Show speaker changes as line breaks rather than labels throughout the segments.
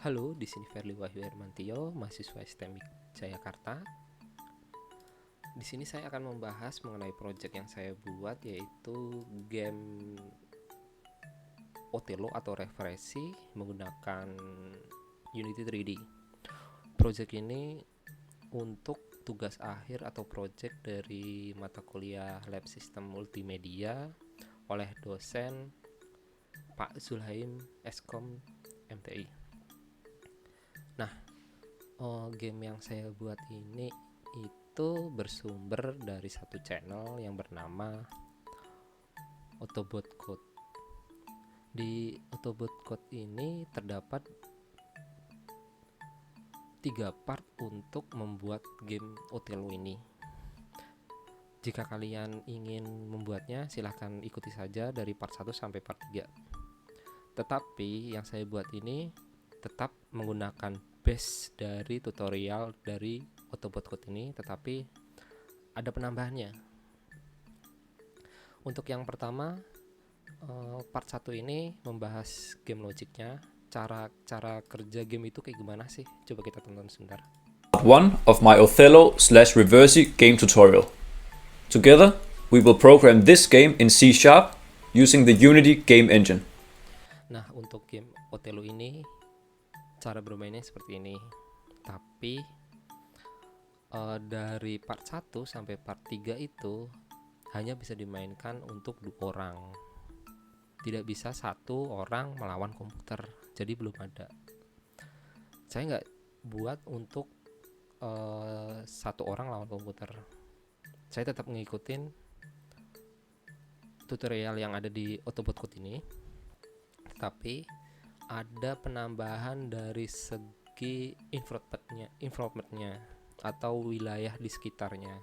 Halo, di sini Ferly Wahyu Hermantio, mahasiswa STM Jayakarta. Di sini saya akan membahas mengenai proyek yang saya buat, yaitu game Othello atau Referesi menggunakan Unity 3D. Proyek ini untuk tugas akhir atau proyek dari mata kuliah Lab System Multimedia oleh dosen Pak Zulhaim Eskom MTI. Nah, game yang saya buat ini itu bersumber dari satu channel yang bernama Autobot Code. Di Autobot Code ini terdapat 3 part untuk membuat game Othello ini. Jika kalian ingin membuatnya, silahkan ikuti saja dari part 1 sampai part 3. Tetapi yang saya buat ini tetap menggunakan base dari tutorial dari Autobot Code ini, tetapi ada penambahannya. Untuk yang pertama, part 1 ini membahas game logiknya, cara kerja game itu kayak gimana sih? Coba kita tonton sebentar.
Part 1 of my Othello/Reversi game tutorial. Together, we will program this game in C# using the Unity game engine.
Nah, untuk game Othello ini cara bermainnya seperti ini. Tapi dari part 1 sampai part 3 itu hanya bisa dimainkan untuk 2 orang. Tidak bisa 1 orang melawan komputer. Jadi belum ada. Saya nggak buat untuk 1 orang lawan komputer. Saya tetap ngikutin tutorial yang ada di Autobot Code ini, tapi ada penambahan dari segi environment-nya atau wilayah di sekitarnya,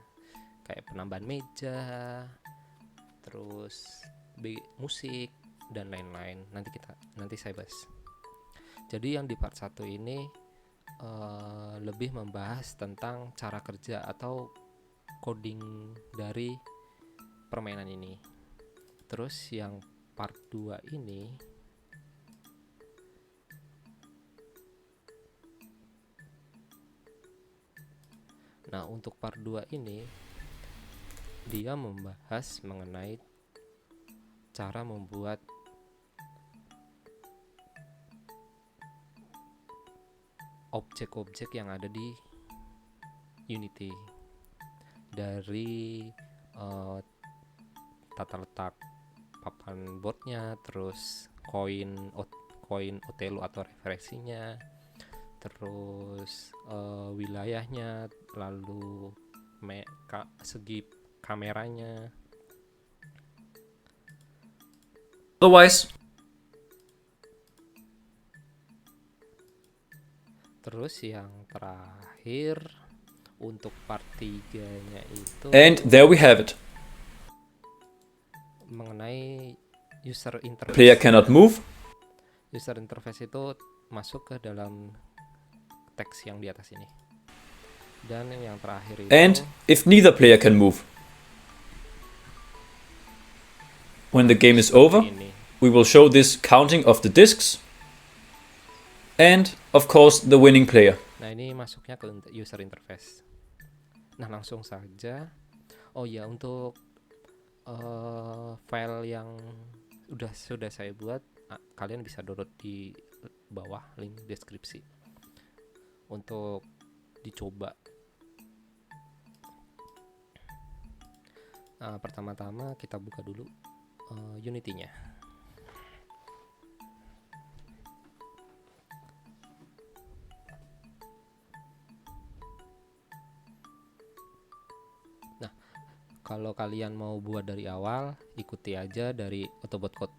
kayak penambahan meja, terus musik dan lain-lain. Nanti saya bahas. Jadi yang di part 1 ini lebih membahas tentang cara kerja atau coding dari permainan ini. Terus yang part 2 ini untuk part 2 ini dia membahas mengenai cara membuat objek-objek yang ada di Unity, dari tata letak papan boardnya, terus koin Othello atau referensinya, terus wilayahnya, lalu segi kameranya.
Otherwise,
Terus yang terakhir untuk part 3-nya itu
and there we have it.
mengenai user
The
interface.
player cannot move,
User interface itu masuk ke dalam teks yang di atas ini. Dan yang terakhir itu,
and if neither player can move. When the game is over,
ini.
we will show this counting of the discs and, of course, the winning player.
Nah, ini masuknya ke user interface. Nah, langsung saja. Oh ya, untuk file yang sudah saya buat, kalian bisa download di bawah link deskripsi untuk dicoba. Pertama-tama kita buka dulu Unity-nya. Nah, kalau kalian mau buat dari awal, ikuti aja dari Autobot Code.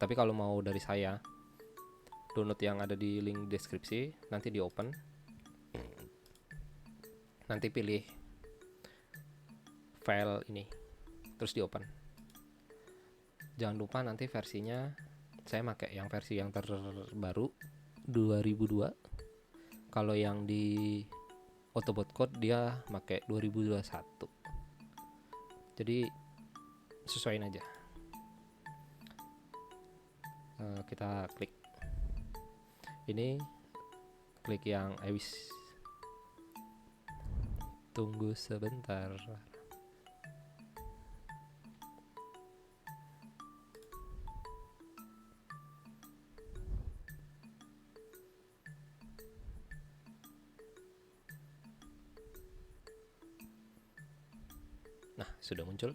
Tapi kalau mau dari saya, download yang ada di link deskripsi, nanti di open. Nanti pilih file ini, terus di open. Jangan lupa nanti versinya saya pakai yang versi yang terbaru 2002. Kalau yang di Autobot Code dia pakai 2021. Jadi sesuaiin aja. Kita klik ini klik yang I wish. Tunggu sebentar. Nah, sudah muncul.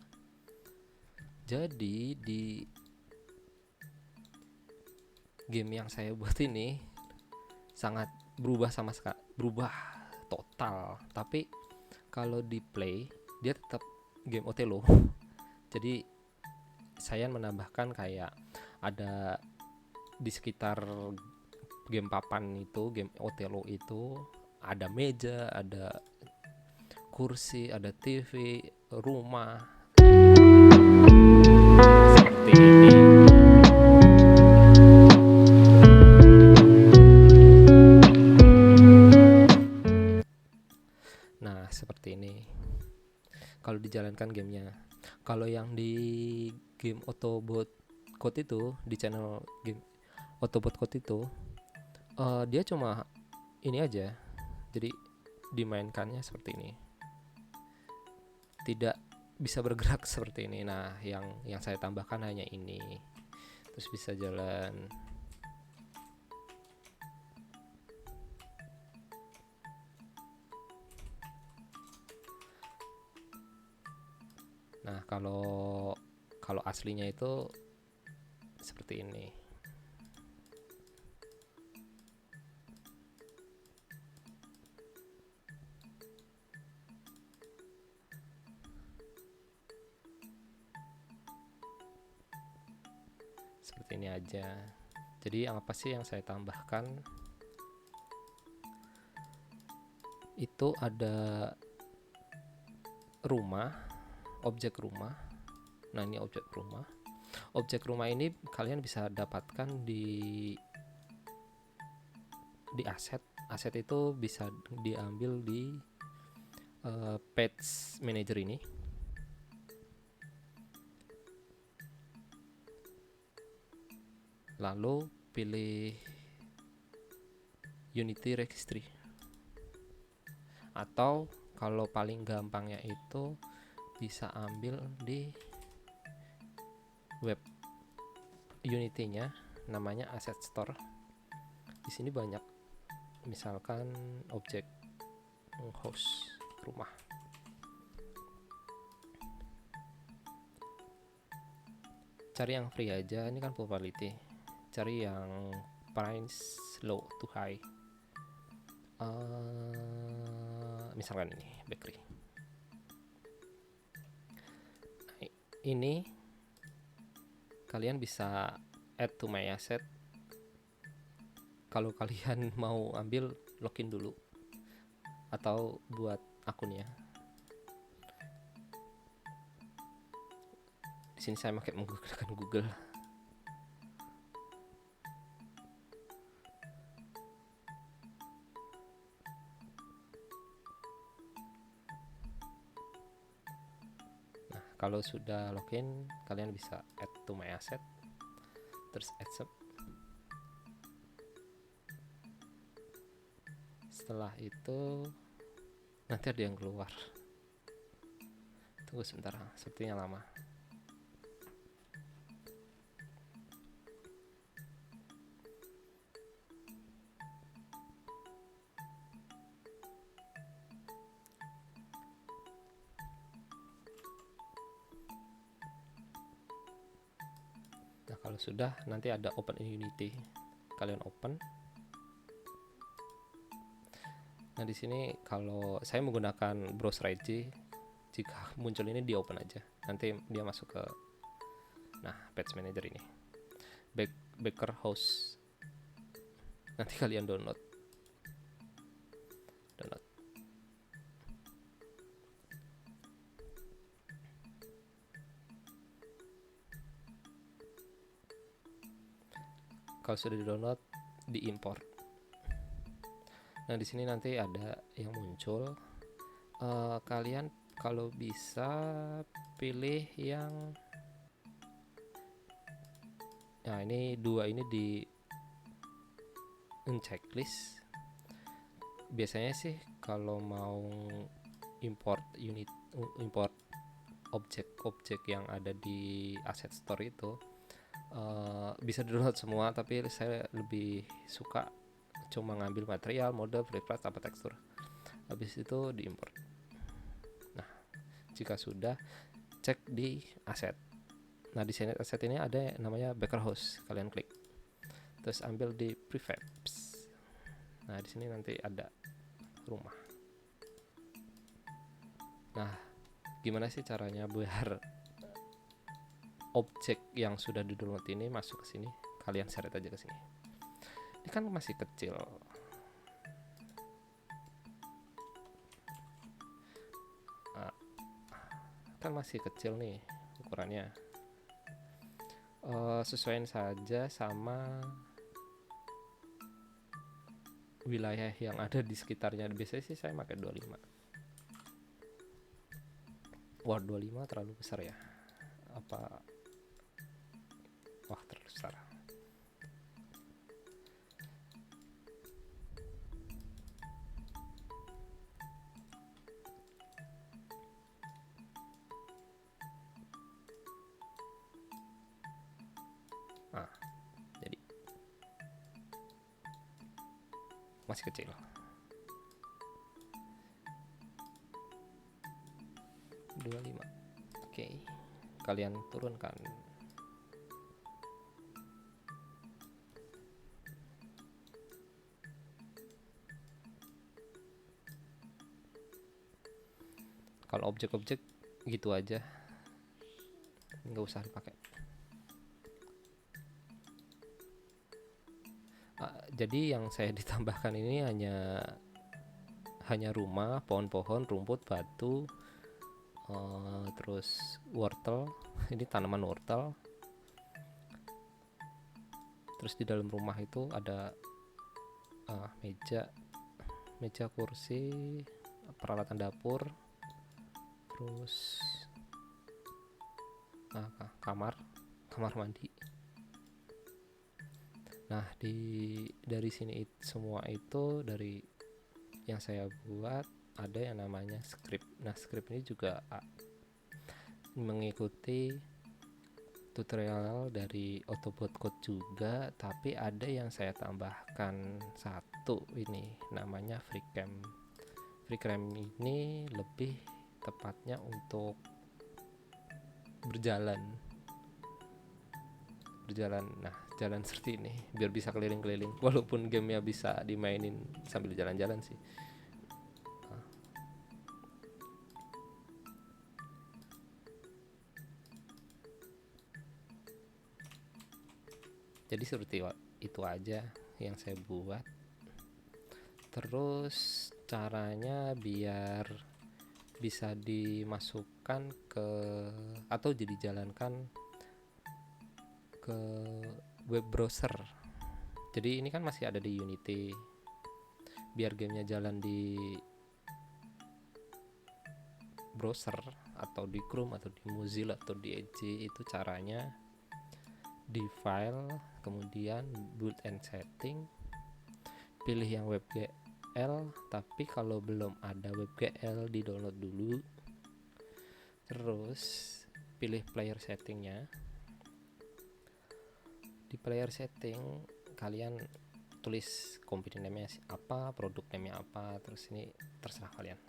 Jadi di game yang saya buat ini sangat berubah berubah total. Tapi kalau di play dia tetap game Othello. Jadi saya menambahkan kayak ada di sekitar game papan itu, game Othello itu ada meja, ada kursi, ada TV, rumah seperti ini. Nah, seperti ini kalau dijalankan gamenya. Kalau yang di game Autobot Code itu, di channel game Autobot Code itu, dia cuma ini aja. Jadi dimainkannya seperti ini, tidak bisa bergerak seperti ini. Nah, yang saya tambahkan hanya ini, terus bisa jalan. Nah, kalau aslinya itu seperti ini. Seperti ini aja. Jadi apa sih yang saya tambahkan? Itu ada rumah, objek rumah. Nah, ini objek rumah. Objek rumah ini kalian bisa dapatkan di aset. Aset itu bisa diambil di Patch Manager ini. Lalu pilih Unity Registry, atau kalau paling gampangnya itu bisa ambil di web Unity-nya, namanya Asset Store. Di sini banyak, misalkan objek host rumah. Cari yang free aja, ini kan probability. Cari yang price low to high. Misalkan ini bakery. Nah, ini kalian bisa add to my asset. Kalau kalian mau ambil, login dulu atau buat akunnya. Di sini saya menggunakan Google. Kalau sudah login, kalian bisa add to my asset, terus accept. Setelah itu nanti ada yang keluar. Tunggu sebentar, sepertinya lama. Nah, kalau sudah, nanti ada open in Unity. Kalian open. Nah, di sini kalau saya menggunakan browser Edge, jika muncul ini di open aja. Nanti dia masuk ke Patch Manager ini. Baker host. Nanti kalian download. Kalau sudah di-download, diimport. Nah, di sini nanti ada yang muncul. Kalian kalau bisa pilih yang ini dua ini di checklist. biasanya sih kalau mau import import objek-objek yang ada di asset store itu bisa download semua, tapi saya lebih suka cuma ngambil material, model, prepress, apa tekstur, habis itu diimport. Nah, jika sudah, cek di aset. Nah, di sini aset ini ada namanya backer host, kalian klik terus ambil di prefabs. Nah, di sini nanti ada rumah. Nah, gimana sih caranya biar objek yang sudah di-download ini masuk ke sini? Kalian seret aja ke sini. Ini kan masih kecil. Kan masih kecil nih ukurannya. Sesuaiin saja sama wilayah yang ada di sekitarnya. Biasanya sih saya pakai 25. Wah, 25 terlalu besar ya? Apa? Wah, terlalu besar. Jadi masih kecil. 25. Oke. Kalian turunkan. Kalau objek-objek gitu aja, nggak usah dipakai. Jadi yang saya ditambahkan ini hanya rumah, pohon-pohon, rumput, batu, terus wortel. Ini tanaman wortel. Terus di dalam rumah itu ada meja, kursi, peralatan dapur, terus kamar mandi. Nah, dari sini semua itu dari yang saya buat ada yang namanya script. Nah, script ini juga mengikuti tutorial dari Autobot Code juga, tapi ada yang saya tambahkan satu, ini namanya FreeCam. FreeCam ini lebih tepatnya untuk berjalan. Nah, jalan seperti ini biar bisa keliling-keliling, walaupun gamenya bisa dimainin sambil jalan-jalan sih. Jadi seperti itu aja yang saya buat. Terus caranya biar bisa dimasukkan ke atau jadi jalankan ke web browser. Jadi ini kan masih ada di Unity. Biar gamenya jalan di browser atau di Chrome atau di Mozilla atau di Edge, itu caranya di file, kemudian build and setting, pilih yang WebGL, tapi kalau belum ada WebGL di download dulu, terus pilih player settingnya. Di player setting kalian tulis company name-nya apa, produk name-nya apa, terus ini terserah kalian.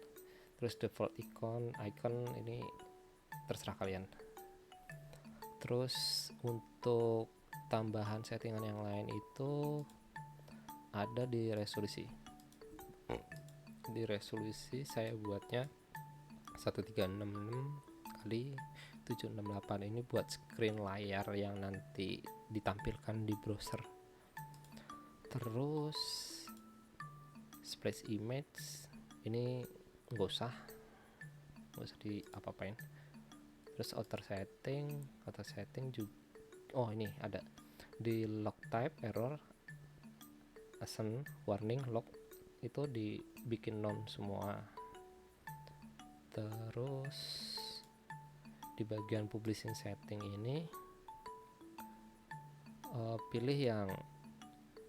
Terus default icon ini terserah kalian. Terus untuk tambahan settingan yang lain itu ada di resolusi. Di resolusi saya buatnya 1366 kali 768, ini buat screen layar yang nanti ditampilkan di browser. Terus splash image ini nggak usah di apa-apain. Terus outer setting juga, oh ini ada di log type error ascent warning log itu dibikin non semua. Terus di bagian publishing setting ini pilih yang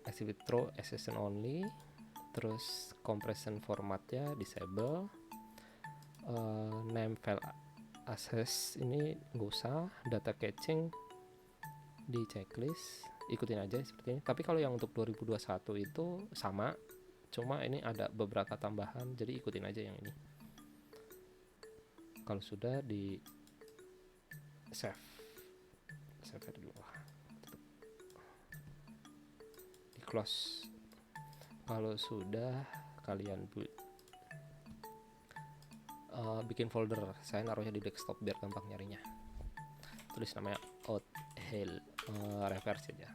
exhibit throw accession only, Terus compression formatnya disable. Name file access ini nggak usah. Data caching di checklist, ikutin aja seperti ini. Tapi kalau yang untuk 2021 itu sama, cuma ini ada beberapa tambahan, jadi ikutin aja yang ini. Kalau sudah di save dulu, di close. Kalau sudah kalian bikin folder, saya naruhnya di desktop biar gampang nyarinya. Tulis namanya outhale, reverse aja,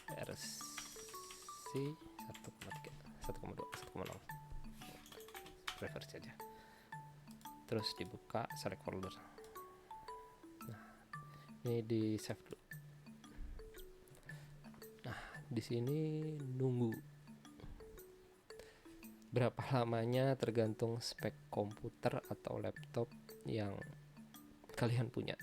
reversi 1,3, 1,2, 1,0, reverse aja. Terus dibuka, select folder. Nah, ini di save dulu. Nah, di sini nunggu. Berapa lamanya tergantung spek komputer atau laptop yang kalian punya.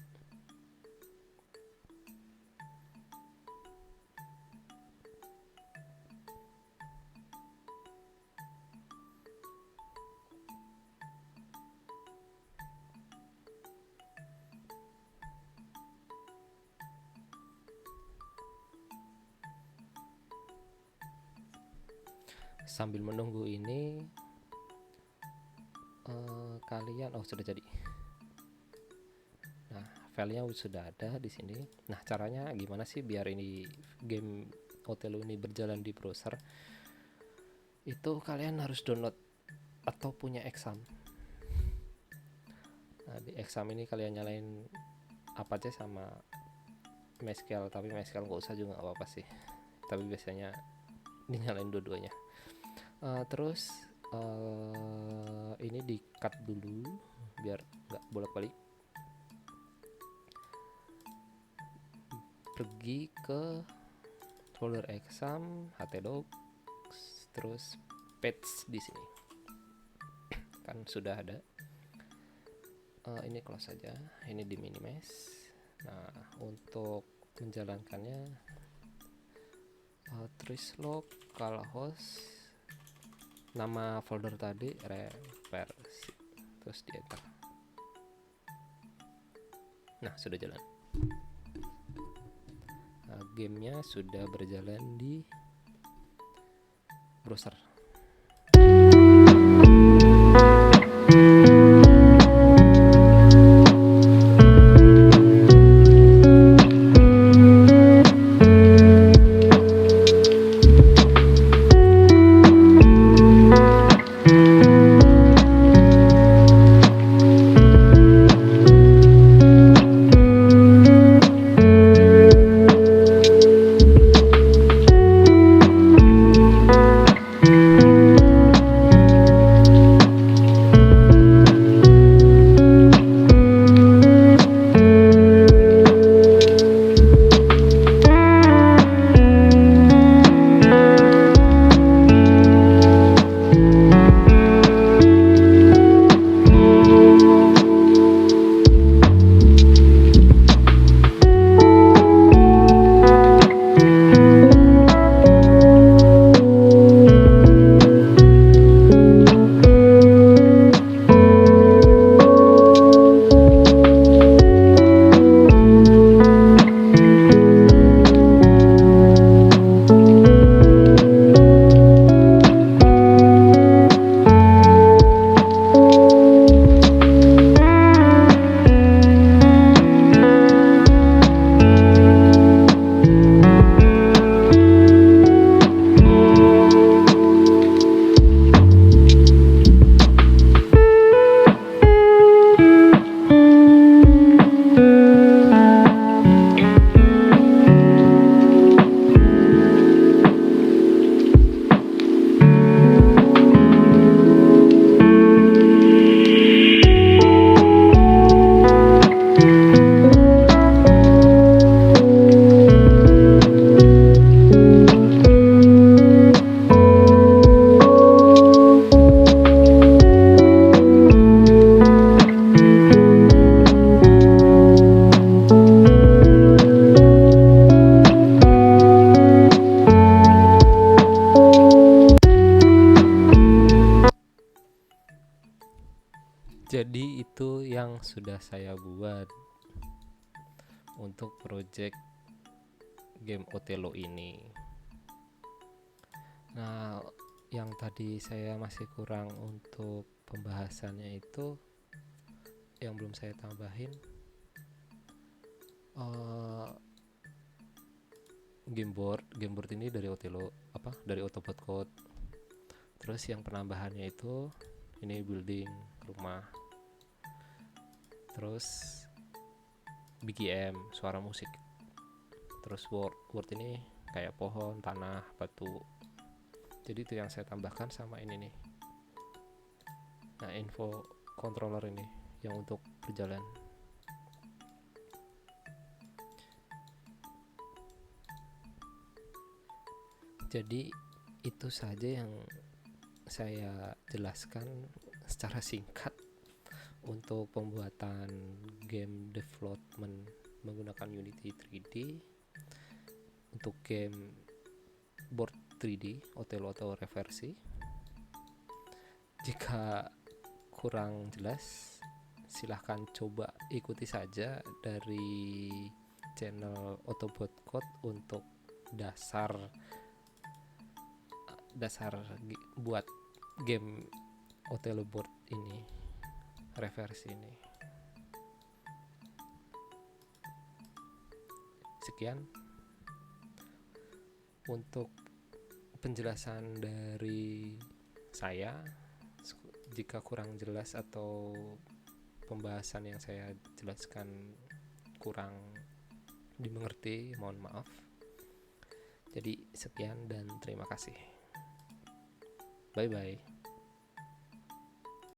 Sambil menunggu ini kalian sudah jadi. Nah, filenya sudah ada di sini. Nah, caranya gimana sih biar ini game Othello ini berjalan di browser? Itu kalian harus download atau punya Exam. Nah, di Exam ini kalian nyalain apa aja sama MySQL, tapi MySQL nggak usah juga nggak apa-apa sih. Tapi biasanya dinyalain dua-duanya. Terus ini di cut dulu biar nggak bolak-balik. Pergi ke folder exam, htdocs, terus patch di sini. Kan sudah ada. Ini close saja, ini di minimize. Nah, untuk menjalankannya trace localhost, nama folder tadi reversi, terus di enter. Nah, sudah jalan. Nah, gamenya sudah berjalan di browser. sudah saya buat untuk project game Othello ini. Nah, yang tadi saya masih kurang untuk pembahasannya itu, yang belum saya tambahin, game board ini dari Othello, dari Autobot Code. Terus yang penambahannya itu ini building rumah. Terus BGM, suara musik. Terus word ini kayak pohon, tanah, batu. Jadi itu yang saya tambahkan sama ini nih. Nah, info controller ini yang untuk berjalan. Jadi itu saja yang saya jelaskan secara singkat untuk pembuatan game development menggunakan Unity 3D untuk game board 3D Othello atau Reversi. Jika kurang jelas, silahkan coba ikuti saja dari channel Autobot Code untuk dasar buat game Othello board ini, Reversi ini. Sekian untuk penjelasan dari saya. Jika kurang jelas atau pembahasan yang saya jelaskan kurang dimengerti, mohon maaf. Jadi sekian dan terima kasih. Bye bye.